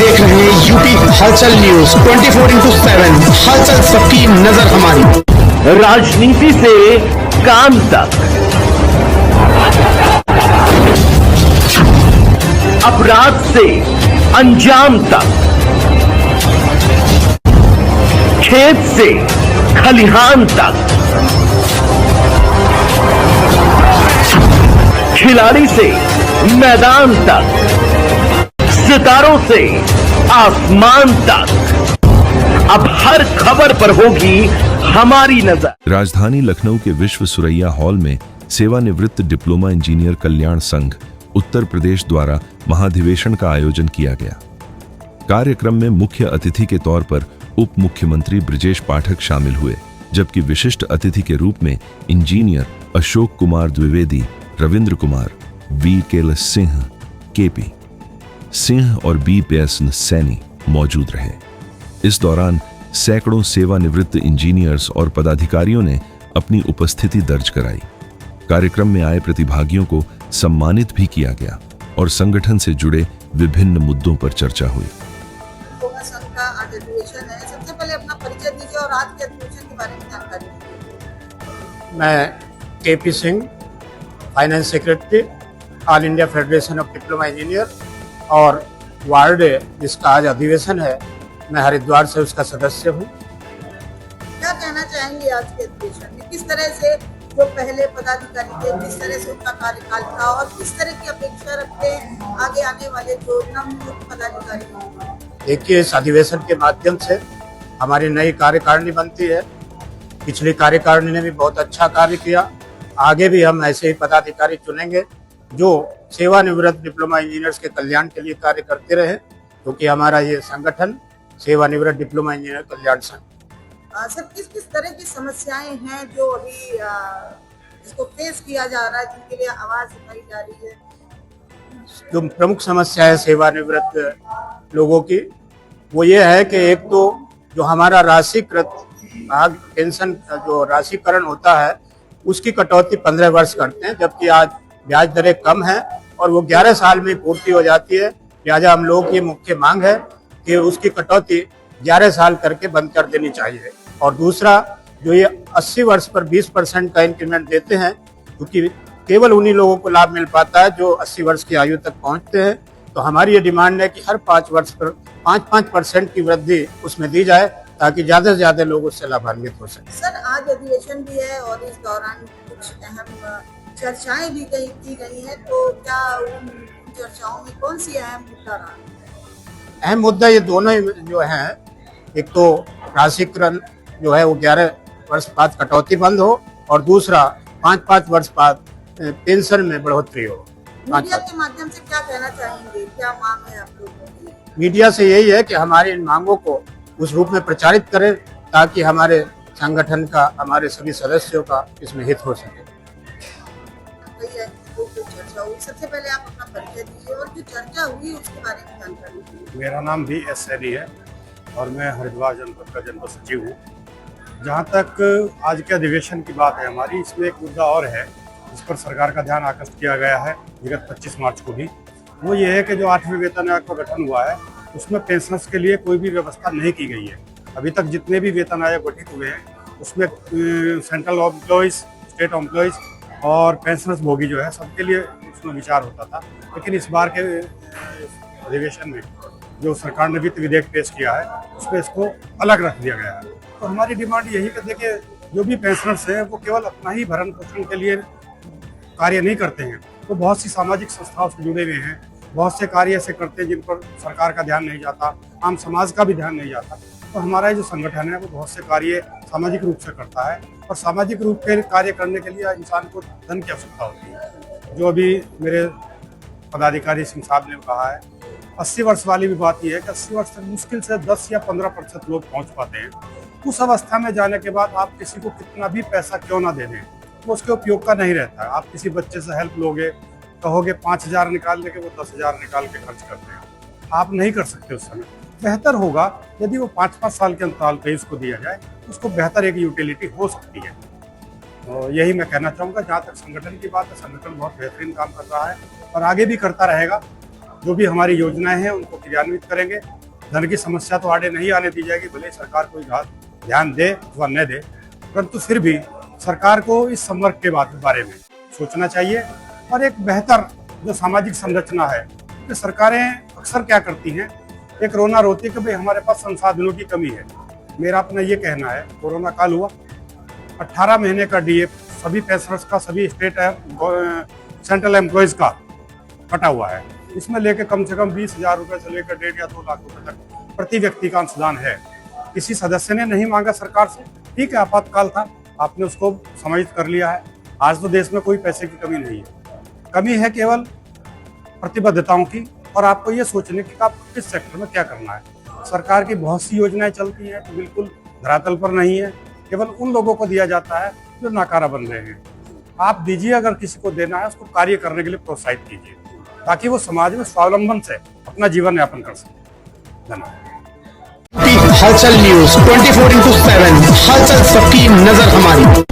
देख रहे हैं यूपी हलचल न्यूज 24/7। हलचल सबकी नजर हमारी। राजनीति से काम तक, अपराध से अंजाम तक, खेत से खलिहान तक, खिलाड़ी से मैदान तक, सितारों से आसमान तक, अब हर खबर पर होगी हमारी नजर। राजधानी लखनऊ के विश्व सुरैया हॉल में सेवानिवृत्त डिप्लोमा इंजीनियर कल्याण संघ उत्तर प्रदेश द्वारा महाधिवेशन का आयोजन किया गया। कार्यक्रम में मुख्य अतिथि के तौर पर उप मुख्यमंत्री ब्रजेश पाठक शामिल हुए, जबकि विशिष्ट अतिथि के रूप में इंजीनियर अशोक कुमार द्विवेदी, रविंद्र कुमार, वी केल सिंह, केपी सिंह और बीपीएस सैनी मौजूद रहे। इस दौरान सैकड़ों सेवानिवृत्त इंजीनियर्स और पदाधिकारियों ने अपनी उपस्थिति दर्ज कराई। कार्यक्रम में आए प्रतिभागियों को सम्मानित भी किया गया और संगठन से जुड़े विभिन्न मुद्दों पर चर्चा हुई। संघ का आज अधिवेशन है, सबसे पहले अपना परिचय दीजिए और आज के अधिवेशन के बारे में जानकारी दीजिए। मैं KP Singh, finance secretary, all India federation of diploma engineer और वार्ड जिसका आज अधिवेशन है, मैं हरिद्वार से उसका सदस्य हूँ। क्या कहना चाहेंगे आज के अधिवेशन में? किस तरह से जो पहले पदाधिकारी थे, किस तरह से उनका कार्यकाल था और किस तरह की अपेक्षा रखते हैं आगे आने वाले जो नवनियुक्त पदाधिकारी होंगे? देखिए, इस अधिवेशन के माध्यम से हमारी नई कार्यकारिणी बनती है। पिछली कार्यकारिणी ने भी बहुत अच्छा कार्य किया। आगे भी हम ऐसे ही पदाधिकारी चुनेंगे जो सेवानिवृत्त डिप्लोमा इंजीनियर्स के कल्याण के लिए कार्य करते रहे, क्योंकि हमारा ये संगठन सेवानिवृत्त डिप्लोमा इंजीनियर कल्याण संघ। सर, किस किस तरह की समस्याएं हैं जो अभी जिसको फेस किया जा रहा है, जिनके लिए आवाज उठाई जा रही है? जो प्रमुख समस्या है सेवानिवृत्त लोगों की, वो ये है कि एक तो जो हमारा राशिकृत भाग पेंशन जो राशिकरण होता है उसकी कटौती 15 वर्ष करते हैं, जबकि आज ब्याज दरें कम है और वो 11 साल में पूर्ति हो जाती है। लिहाजा हम लोगों की मुख्य मांग है कि उसकी कटौती 11 साल करके बंद कर देनी चाहिए। और दूसरा, जो ये 80 वर्ष पर 20% का इंक्रीमेंट देते हैं, क्योंकि केवल उन्हीं लोगों को लाभ मिल पाता है जो 80 वर्ष की आयु तक पहुंचते हैं, तो हमारी ये डिमांड है कि हर 5 वर्ष पर 5% की वृद्धि उसमें दी जाए, ताकि ज्यादा से ज्यादा लोग उससे लाभान्वित हो सके। सर, आज अधिवेशन भी है और इस दौरान कुछ अहम चर्चाएं भी की गई हैं, तो क्या उन चर्चाओं में कौन सी अहम मुद्दा रहा? अहम मुद्दा ये दोनों ही जो है, एक तो राशिकरण जो है वो 11 वर्ष बाद कटौती बंद हो और दूसरा 5 वर्ष बाद पेंशन में बढ़ोतरी हो। मीडिया के माध्यम से क्या कहना चाहेंगे, क्या मांग है आप लोगों की? मीडिया से यही है कि हमारी इन मांगों को उस रूप में प्रचारित करें ताकि हमारे संगठन का, हमारे सभी सदस्यों का इसमें हित हो सके। चर्चा हुई, सबसे पहले आप अपना परिचय दीजिए और जो चर्चा हुई उसके बारे में जानकारी दीजिए। मेरा नाम भी एस सैनी है और मैं हरिद्वार जनपद का जनपद सचिव हूँ। जहाँ तक आज के अधिवेशन की बात है हमारी, इसमें एक मुद्दा और है जिस पर सरकार का ध्यान आकर्षित किया गया है विगत 25 मार्च को भी। वो ये है कि जो 8वें वेतन आयोग का गठन हुआ है उसमें पेंशनर्स के लिए कोई भी व्यवस्था नहीं की गई है। अभी तक जितने भी वेतन आयोग गठित हुए हैं उसमें सेंट्रल एम्प्लॉयज़, स्टेट एम्प्लॉयज़ और पेंशनर्स भोगी जो है सबके लिए उसमें विचार होता था। लेकिन इस बार के अधिवेशन में जो सरकार ने वित्त विधेयक पेश किया है उसमें इसको अलग रख दिया गया है। तो हमारी डिमांड यही कि देखिए, जो भी पेंशनर्स हैं वो केवल अपना ही भरण पोषण के लिए कार्य नहीं करते हैं, तो बहुत सी सामाजिक संस्थाओं से जुड़े हुए हैं, बहुत से कार्य ऐसे करते हैं जिन पर सरकार का ध्यान नहीं जाता, आम समाज का भी ध्यान नहीं जाता। तो हमारा जो संगठन है वो बहुत से कार्य सामाजिक रूप से करता है और सामाजिक रूप के कार्य करने के लिए इंसान को धन की आवश्यकता होती है। जो अभी मेरे पदाधिकारी सिंह साहब ने कहा है, 80 वर्ष वाली भी बात यह है कि 80 वर्ष तक मुश्किल से 10 या 15% लोग पहुंच पाते हैं। उस अवस्था में जाने के बाद आप किसी को कितना भी पैसा क्यों ना दे दें, वो उसके उपयोग का नहीं रहता है। आप किसी बच्चे से हेल्प लोगे, कहोगे 5000 निकाल लेके, वो 10,000 निकाल के खर्च करते हैं, आप नहीं कर सकते उस समय। बेहतर होगा यदि वो 5-5 साल के अंतराल पे उसको दिया जाए, उसको बेहतर एक यूटिलिटी हो सकती है। तो यही मैं कहना चाहूँगा। जहाँ तक संगठन की बात है, संगठन बहुत बेहतरीन काम कर रहा है और आगे भी करता रहेगा। जो भी हमारी योजनाएं हैं उनको क्रियान्वित करेंगे। धन की समस्या तो आगे नहीं आने दी जाएगी, भले सरकार कोई ध्यान दे व न दे, परंतु फिर भी सरकार को इस संवर्ग के बारे में सोचना चाहिए। और एक बेहतर जो सामाजिक संरचना है, कि सरकारें अक्सर क्या करती हैं, एक रोना रोती है कि भाई हमारे पास संसाधनों की कमी है। मेरा अपना ये कहना है, कोरोना काल हुआ, 18 महीने का डीए सभी पेंशनर्स का, सभी स्टेट सेंट्रल एम्प्लॉयज का कटा हुआ है। इसमें लेके कम से कम 20,000 रुपए से लेकर 1.5 या 2 लाख रुपए तक प्रति व्यक्ति का अंशदान है। किसी सदस्य ने नहीं मांगा सरकार से, ठीक है, आपातकाल था, आपने उसको समाहित कर लिया है। आज तो देश में कोई पैसे की कमी नहीं है, कमी है केवल प्रतिबद्धताओं की और आपको ये सोचने की कि आप किस सेक्टर में क्या करना है। सरकार की बहुत सी योजनाएं चलती हैं तो बिल्कुल धरातल पर नहीं है, केवल उन लोगों को दिया जाता है जो नाकारा बन रहे हैं। आप दीजिए, अगर किसी को देना है उसको कार्य करने के लिए प्रोत्साहित कीजिए, ताकि वो समाज में स्वावलंबन से अपना जीवन यापन कर सके। धन्यवाद। हलचल न्यूज 24x7, हलचल सबकी नजर हमारी।